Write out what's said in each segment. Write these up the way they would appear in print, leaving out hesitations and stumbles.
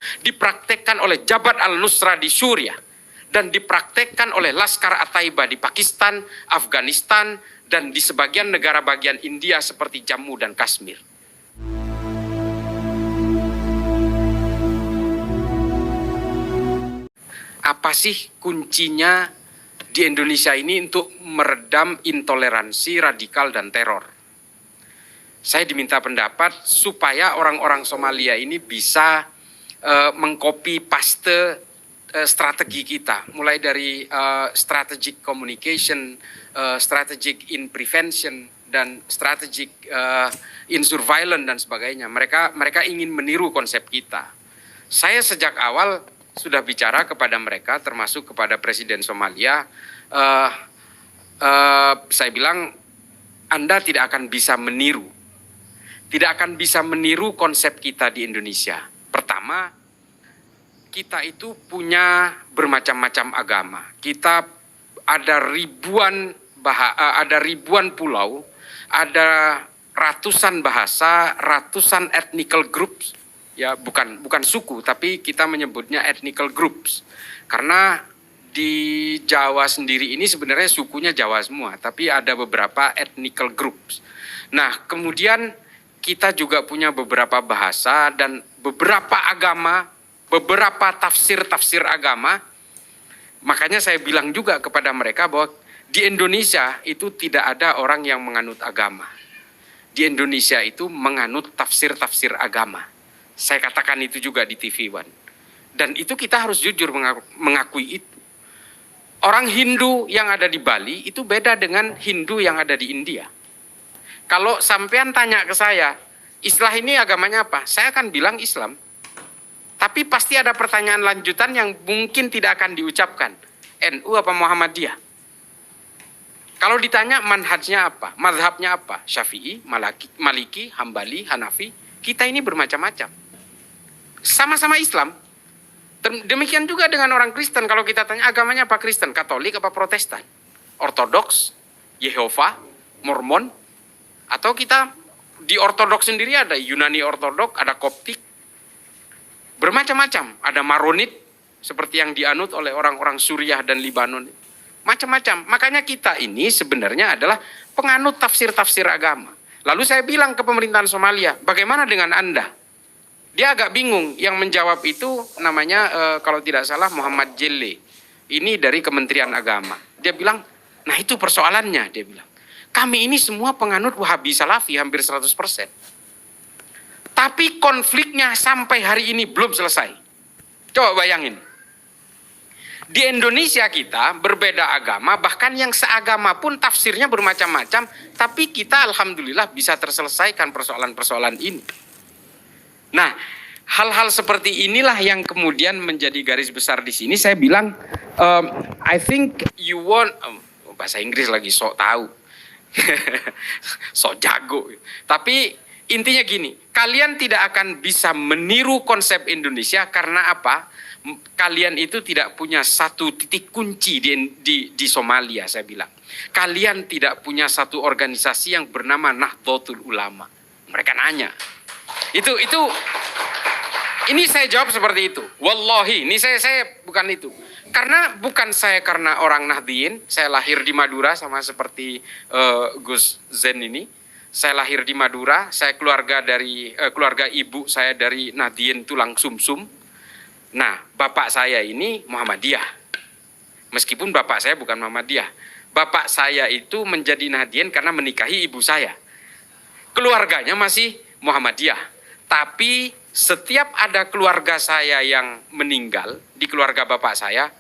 dipraktekkan oleh Jabhat al-Nusra di Suriah, dan dipraktekkan oleh Laskar At-Taiba di Pakistan, Afghanistan, dan di sebagian negara bagian India seperti Jammu dan Kashmir. Apa sih kuncinya di Indonesia ini untuk meredam intoleransi radikal dan teror? Saya diminta pendapat supaya orang-orang Somalia ini bisa mengcopy paste strategi kita, mulai dari strategic communication, strategic in prevention, dan strategic in surveillance dan sebagainya. Mereka ingin meniru konsep kita. Saya sejak awal sudah bicara kepada mereka, termasuk kepada Presiden Somalia. Saya bilang, Anda tidak akan bisa meniru konsep kita di Indonesia. Pertama, kita itu punya bermacam-macam agama. Kita ada ribuan pulau, ada ratusan bahasa, ratusan ethnical groups. Ya, bukan suku, tapi kita menyebutnya ethnical groups. Karena di Jawa sendiri ini sebenarnya sukunya Jawa semua, tapi ada beberapa ethnical groups. Nah, kemudian kita juga punya beberapa bahasa dan beberapa agama, beberapa tafsir agama. Makanya saya bilang juga kepada mereka bahwa di Indonesia itu tidak ada orang yang menganut agama. Di Indonesia itu menganut tafsir agama. Saya katakan itu juga di TV One. Dan itu kita harus jujur mengakui itu. Orang Hindu yang ada di Bali itu beda dengan Hindu yang ada di India. Kalau sampean tanya ke saya, Islam ini agamanya apa? Saya akan bilang Islam. Tapi pasti ada pertanyaan lanjutan yang mungkin tidak akan diucapkan. NU apa Muhammadiyah? Kalau ditanya manhajnya apa? Mazhabnya apa? Syafi'i, Maliki, Hambali, Hanafi. Kita ini bermacam-macam. Sama-sama Islam. Demikian juga dengan orang Kristen. Kalau kita tanya agamanya apa Kristen? Katolik apa Protestan? Ortodoks, Yehova, Mormon. Atau kita di Ortodoks sendiri ada Yunani Ortodoks, ada Koptik. Bermacam-macam. Ada Maronit, seperti yang dianut oleh orang-orang Suriah dan Libanon. Macam-macam. Makanya kita ini sebenarnya adalah penganut tafsir agama. Lalu saya bilang ke pemerintahan Somalia, bagaimana dengan Anda? Dia agak bingung. Yang menjawab itu namanya kalau tidak salah Muhammad Jelle. Ini dari Kementerian Agama. Dia bilang, nah itu persoalannya, dia bilang. Kami ini semua penganut Wahabi Salafi hampir 100%. Tapi konfliknya sampai hari ini belum selesai. Coba bayangin. Di Indonesia kita berbeda agama, bahkan yang seagama pun tafsirnya bermacam-macam, tapi kita alhamdulillah bisa terselesaikan persoalan-persoalan ini. Nah, hal-hal seperti inilah yang kemudian menjadi garis besar di sini. Saya bilang, I think you want, bahasa Inggris lagi sok tahu. Sok jago. Tapi intinya gini, kalian tidak akan bisa meniru konsep Indonesia karena apa? Kalian itu tidak punya satu titik kunci di Somalia, saya bilang. Kalian tidak punya satu organisasi yang bernama Nahdlatul Ulama. Mereka nanya. Ini saya jawab seperti itu. Wallahi, ini saya bukan itu. Karena bukan saya karena orang Nahdien, saya lahir di Madura sama seperti Gus Zen ini. Saya lahir di Madura, saya keluarga ibu saya dari Nahdien tulang sumsum. Nah, bapak saya ini Muhammadiyah. Meskipun bapak saya bukan Muhammadiyah. Bapak saya itu menjadi Nahdien karena menikahi ibu saya. Keluarganya masih Muhammadiyah. Tapi setiap ada keluarga saya yang meninggal, di keluarga bapak saya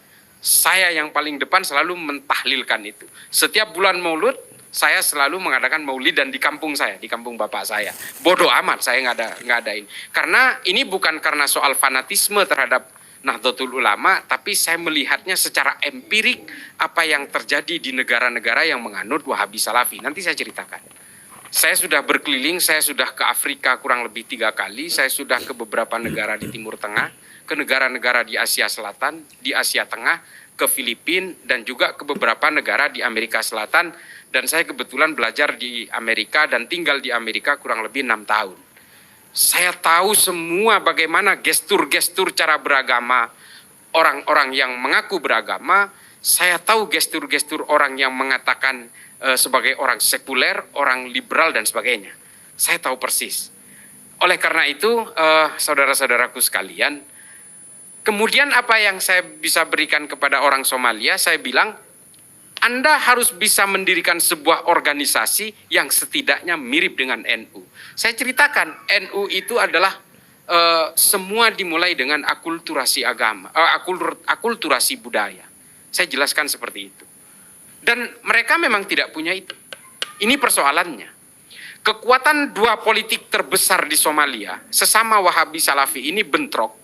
yang paling depan selalu mentahlilkan itu. Setiap bulan Maulud, saya selalu mengadakan maulid dan di kampung saya, di kampung bapak saya. Bodoh amat saya nggak adain. Karena ini bukan karena soal fanatisme terhadap Nahdlatul Ulama, tapi saya melihatnya secara empirik apa yang terjadi di negara-negara yang menganut Wahabi Salafi. Nanti saya ceritakan. Saya sudah berkeliling, saya sudah ke Afrika kurang lebih 3 kali, saya sudah ke beberapa negara di Timur Tengah, ke negara-negara di Asia Selatan, di Asia Tengah, ke Filipina, dan juga ke beberapa negara di Amerika Selatan. Dan saya kebetulan belajar di Amerika dan tinggal di Amerika kurang lebih 6 tahun. Saya tahu semua bagaimana gestur-gestur cara beragama orang-orang yang mengaku beragama. Saya tahu gestur-gestur orang yang mengatakan sebagai orang sekuler, orang liberal dan sebagainya. Saya tahu persis. Oleh karena itu, saudara-saudaraku sekalian, kemudian apa yang saya bisa berikan kepada orang Somalia, saya bilang, Anda harus bisa mendirikan sebuah organisasi yang setidaknya mirip dengan NU. Saya ceritakan, NU itu adalah semua dimulai dengan akulturasi agama, akulturasi budaya. Saya jelaskan seperti itu. Dan mereka memang tidak punya itu. Ini persoalannya. Kekuatan dua politik terbesar di Somalia, sesama Wahabi Salafi ini bentrok.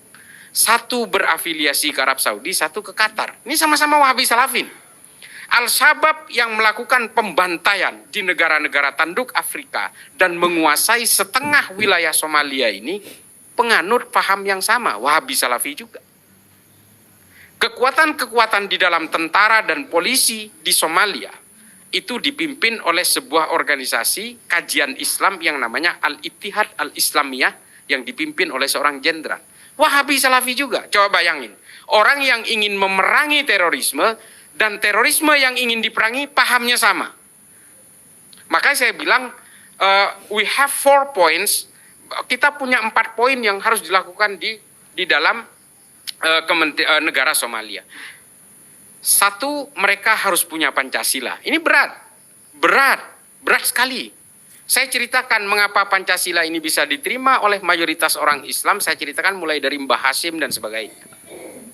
Satu berafiliasi ke Arab Saudi, satu ke Qatar. Ini sama-sama Wahabi Salafin. Al-Shabaab yang melakukan pembantaian di negara-negara tanduk Afrika dan menguasai setengah wilayah Somalia ini penganut paham yang sama, Wahabi Salafi juga. Kekuatan-kekuatan di dalam tentara dan polisi di Somalia itu dipimpin oleh sebuah organisasi kajian Islam yang namanya Al-Ittihad Al-Islamiyah yang dipimpin oleh seorang jenderal. Wahabi Salafi juga, coba bayangin. Orang yang ingin memerangi terorisme dan terorisme yang ingin diperangi pahamnya sama. Makanya saya bilang, we have 4 points, kita punya 4 poin yang harus dilakukan di dalam negara Somalia. Satu, mereka harus punya Pancasila. Ini berat sekali. Saya ceritakan mengapa Pancasila ini bisa diterima oleh mayoritas orang Islam. Saya ceritakan mulai dari Mbah Hashim dan sebagainya.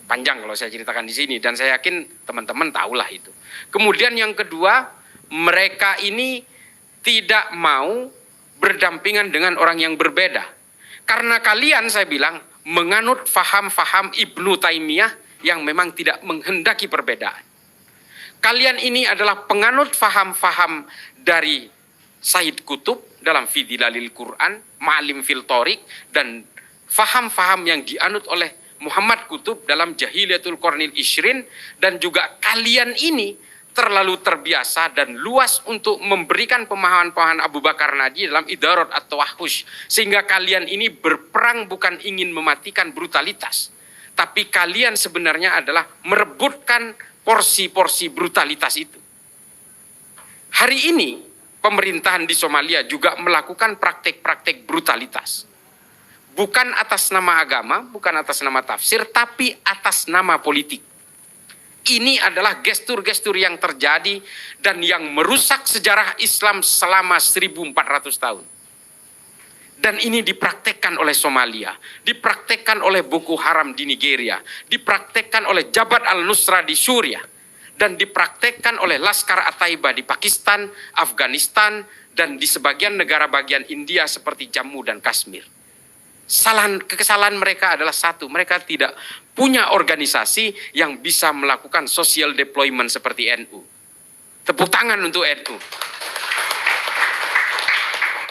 Panjang kalau saya ceritakan di sini, dan saya yakin teman-teman tahulah itu. Kemudian yang kedua, mereka ini tidak mau berdampingan dengan orang yang berbeda. Karena kalian, saya bilang, menganut faham-faham Ibnu Taimiyah yang memang tidak menghendaki perbedaan. Kalian ini adalah penganut faham-faham dari Said Qutb dalam Fidilalil Quran, Ma'alim fil Thoriq, dan faham-faham yang dianut oleh Muhammad Qutb dalam Jahiliyatul Qarnil Ishrin, dan juga kalian ini terlalu terbiasa dan luas untuk memberikan pemahaman-pemahaman Abu Bakar Nadi dalam Idarat at-Tawahhush, sehingga kalian ini berperang bukan ingin mematikan brutalitas, tapi kalian sebenarnya adalah merebutkan porsi-porsi brutalitas itu. Hari ini pemerintahan di Somalia juga melakukan praktek-praktek brutalitas. Bukan atas nama agama, bukan atas nama tafsir, tapi atas nama politik. Ini adalah gestur-gestur yang terjadi dan yang merusak sejarah Islam selama 1400 tahun. Dan ini dipraktekkan oleh Somalia, dipraktekkan oleh Boko Haram di Nigeria, dipraktekkan oleh Jabhat al-Nusra di Suriah, dan dipraktekkan oleh Laskar At-Taiba di Pakistan, Afghanistan, dan di sebagian negara bagian India seperti Jammu dan Kashmir. Kesalahan mereka adalah satu, mereka tidak punya organisasi yang bisa melakukan social deployment seperti NU. Tepuk tangan untuk NU.